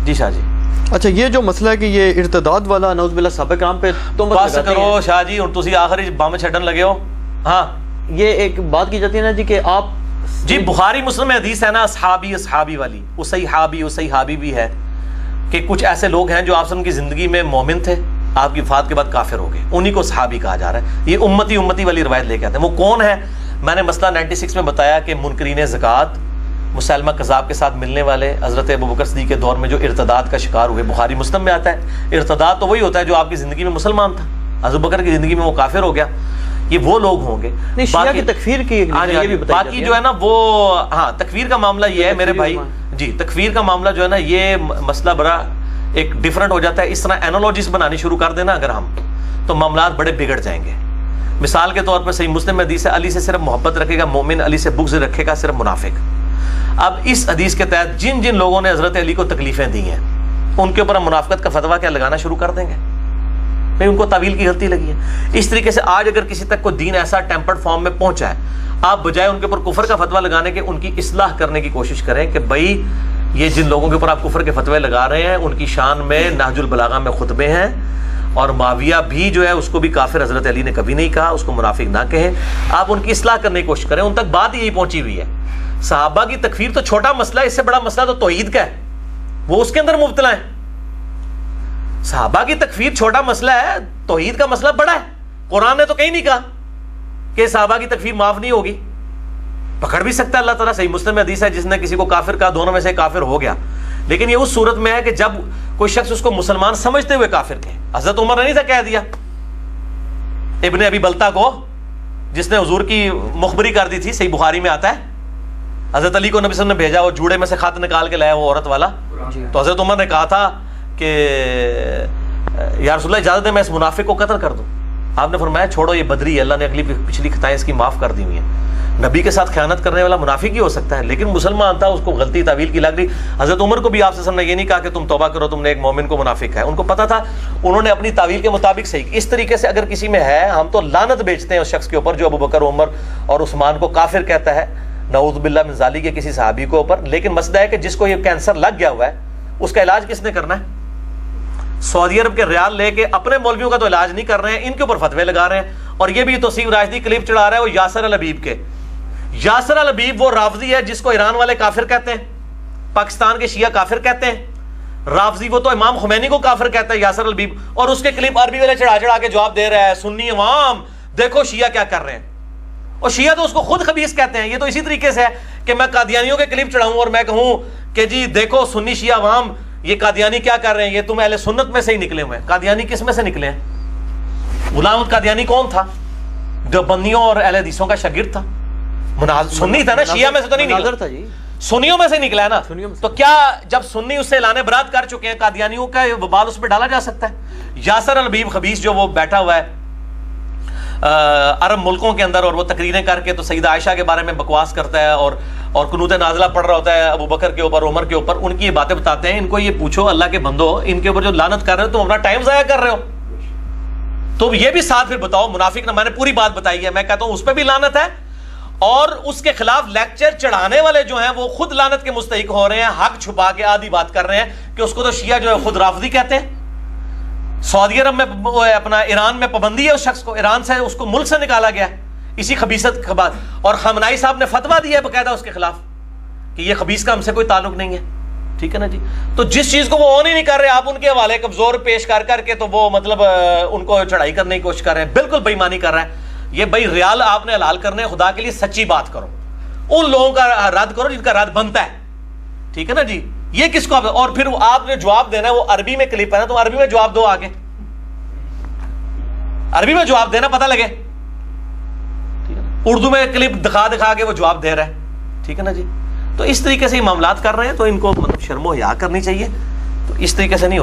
جی شاہ جی. اچھا یہ جو مسئلہ ہے کہ یہ ارتداد والا نعوذ باللہ صحابہ کرام پہ تہمت بس لگاتے کرو ہیں. شاہ جی, اور تسی آخری بم چھڈن لگے ہو. ہاں یہ ایک بات کی جاتی ہے نا جی کہ آپ جی بخاری مسلم میں حدیث ہے نا اصحابی اصحابی والی, اصحابی بھی ہے کہ کچھ ایسے لوگ ہیں جو آپ کی زندگی میں مومن تھے, آپ کی وفات کے بعد کافر ہو گئے, انہی کو صحابی کہا جا رہا ہے. یہ امتی والی روایت لے کے آتے ہیں. وہ کون ہے؟ میں نے مسئلہ 96 میں بتایا کہ منکرین زکوٰۃ, مسلمہ کذاب کے ساتھ ملنے والے, حضرت ابوبکر صدیق کے دور میں جو ارتداد کا شکار ہوئے. بخاری مسلم میں آتا ہے ارتداد تو وہی ہوتا ہے جو آپ کی زندگی میں مسلمان تھا, حضرت ابوبکر کی زندگی میں وہ کافر ہو گیا. یہ وہ لوگ ہوں گے. شیعہ کی تکفیر کی یہ بھی بتائی باقی جو ہے نا وہ ہاں تکفیر کا معاملہ یہ ہے میرے بھائی جی, تکفیر کا معاملہ جو ہے نا یہ مسئلہ بڑا ایک ڈیفرنٹ ہو جاتا ہے. اس طرح اینالوجیز بنانی شروع کر دینا اگر ہم, تو معاملات بڑے بگڑ جائیں گے. مثال کے طور پر صحیح مسلم میں حدیث ہے علی سے صرف محبت رکھے گا مومن, علی سے بغض رکھے گا صرف منافق. اب اس حدیث کے تحت جن جن لوگوں نے حضرت علی کو تکلیفیں دی ہیں ان کے اوپر ہم منافقت کا فتویٰ کیا لگانا شروع کر دیں گے؟ بھئی ان کو تعویل کی غلطی لگی ہے. اس طریقے سے آج اگر کسی تک کوئی دین ایسا ٹیمپرڈ فارم میں پہنچا ہے, آپ بجائے ان کے اوپر کفر کا فتویٰ لگانے کے ان کی اصلاح کرنے کی کوشش کریں کہ بھئی یہ جن لوگوں کے اوپر آپ کفر کے فتوے لگا رہے ہیں ان کی شان میں نہج البلاغہ میں خطبے ہیں, اور معاویہ بھی جو ہے اس کو بھی کافر حضرت علی نے کبھی نہیں کہا, اس کو منافق نہ کہیں. آپ ان کی اصلاح کرنے کی کوشش کریں. ان تک بات یہی پہنچی ہوئی ہے. صحابہ کی تکفیر تو چھوٹا مسئلہ ہے, اس سے بڑا مسئلہ تو توحید کا ہے, وہ اس کے اندر مبتلا ہے. صحابہ کی تکفیر چھوٹا مسئلہ ہے, توحید کا مسئلہ بڑا ہے. قرآن نے تو کہیں نہیں کہا کہ صحابہ کی تکفیر معاف نہیں ہوگی. پکڑ بھی سکتا ہے اللہ تعالیٰ. صحیح مسلم میں حدیث ہے جس نے کسی کو کافر کہا دونوں میں سے کافر ہو گیا, لیکن یہ اس صورت میں ہے کہ جب کوئی شخص اس کو مسلمان سمجھتے ہوئے کافر کہے. حضرت عمر نے نہیں تھا کہہ دیا ابن ابی بلتا کو, جس نے حضور کی مخبری کر دی تھی, صحیح بخاری میں آتا ہے. حضرت علی کو نبی صلی اللہ علیہ وسلم نے بھیجا, وہ جوڑے میں سے خط نکال کے لایا وہ عورت والا, تو حضرت عمر نے کہا تھا کہ یا رسول اللہ اجازت ہے میں اس منافق کو قتل کر دوں. آپ نے فرمایا چھوڑو یہ بدری ہے, اللہ نے اگلی پچھلی خطائیں اس کی معاف کر دی ہوئی ہیں. نبی کے ساتھ خیانت کرنے والا منافق ہی ہو سکتا ہے, لیکن مسلمان تھا, اس کو غلطی تعویل کی لگ رہی. حضرت عمر کو بھی آپ سے نے یہ نہیں کہا کہ تم توبہ کرو, تم نے ایک مومن کو منافق ہے. ان کو پتا تھا, انہوں نے اپنی تعویل کے مطابق صحیح. اس طریقے سے اگر کسی میں ہے, ہم تو لعنت بیچتے ہیں اس شخص کے اوپر جو ابو بکر, عمر اور عثمان کو کافر کہتا ہے, نعوذ باللہ من ذالک کے کسی صحابی کو اوپر. لیکن مسئلہ ہے کہ جس کو یہ کینسر لگ گیا ہوا ہے اس کا علاج کس نے کرنا ہے؟ سعودی عرب کے ریال لے کے اپنے مولویوں کا تو علاج نہیں کر رہے ہیں, ان کے اوپر فتوے لگا رہے ہیں. اور یہ بھی توصیف راشدی کلپ چڑھا رہا ہے وہ یاسر الحبیب کے. یاسر الحبیب وہ رافضی ہے جس کو ایران والے کافر کہتے ہیں, پاکستان کے شیعہ کافر کہتے ہیں. رافضی وہ تو امام خمینی کو کافر کہتا ہے یاسر الحبیب, اور اس کے کلپ عربی والے چڑھا کے جواب دے رہا ہے سنی عوام دیکھو شیعہ کیا کر رہے ہیں. اور شیعہ تو اس کو خود خبیث کہتے ہیں. یہ تو اسی طریقے سے ہے کہ میں قادیانیوں کے کلپ چڑھاؤں اور میں کہوں کہ جی دیکھو سنی شیعہ عوام یہ قادیانی کیا کر رہے ہیں, یہ تم اہل سنت میں سے ہی نکلے ہوئے ہیں. قادیانی کس میں سے نکلے ہیں؟ غلام قادیانی کون تھا؟ جو بندیوں اور اہل حدیثوں کا شاگرد تھا, سنی تھا نا, شیعہ میں سے تو نہیں نکلا, سنیوں میں سے نکلا ہے نا. تو کیا جب سنی اس سے اعلان برات کر چکے ہیں, قادیانیوں کا وبال اس پہ ڈالا جا سکتا ہے؟ یاسر الحبیب خبیث جو وہ بیٹھا ہوا ہے عرب ملکوں کے اندر, اور وہ تقریریں کر کے تو سیدہ عائشہ کے بارے میں بکواس کرتا ہے, اور قنوت نازلہ پڑھ رہا ہوتا ہے ابو بکر کے اوپر, عمر کے اوپر. ان کی یہ باتیں بتاتے ہیں. ان کو یہ پوچھو اللہ کے بندو, ان کے اوپر جو لعنت کر رہے ہو تم اپنا ٹائم ضائع کر رہے ہو. تو یہ بھی ساتھ پھر بتاؤ منافق. نہ میں نے پوری بات بتائی ہے, میں کہتا ہوں اس پہ بھی لعنت ہے, اور اس کے خلاف لیکچر چڑھانے والے جو ہیں وہ خود لعنت کے مستحق ہو رہے ہیں. حق چھپا کے آدھی بات کر رہے ہیں کہ اس کو تو شیعہ جو ہے خود رافضی کہتے ہیں. سعودی عرب میں اپنا ایران میں پابندی ہے اس شخص کو, ایران سے اس کو ملک سے نکالا گیا اسی خبیثت کے بعد. اور خامنائی صاحب نے فتویٰ دیا ہے باقاعدہ اس کے خلاف کہ یہ خبیث کا ہم سے کوئی تعلق نہیں ہے. ٹھیک ہے نا جی. تو جس چیز کو وہ آن ہی نہیں کر رہے, آپ ان کے حوالے کمزور پیش کر کے تو وہ مطلب ان کو چڑھائی کرنے کی کوشش کر رہے ہیں. بالکل بےایمانی کر رہا ہے یہ. بھائی ریال آپ نے حلال کرنے, خدا کے لیے سچی بات کرو, ان لوگوں کا رد کرو جن کا رد بنتا ہے. ٹھیک ہے نا جی. یہ کس کو اور پھر آپ نے جواب دینا ہے, وہ عربی میں کلپ ہے نا, تو عربی میں جواب دو, آگے عربی میں جواب دینا پتہ لگے. اردو میں کلپ دکھا کے وہ جواب دے رہا ہے. ٹھیک ہے نا جی. تو اس طریقے سے یہ معاملات کر رہے ہیں, تو ان کو مطلب شرم و حیا کرنی چاہیے. تو اس طریقے سے نہیں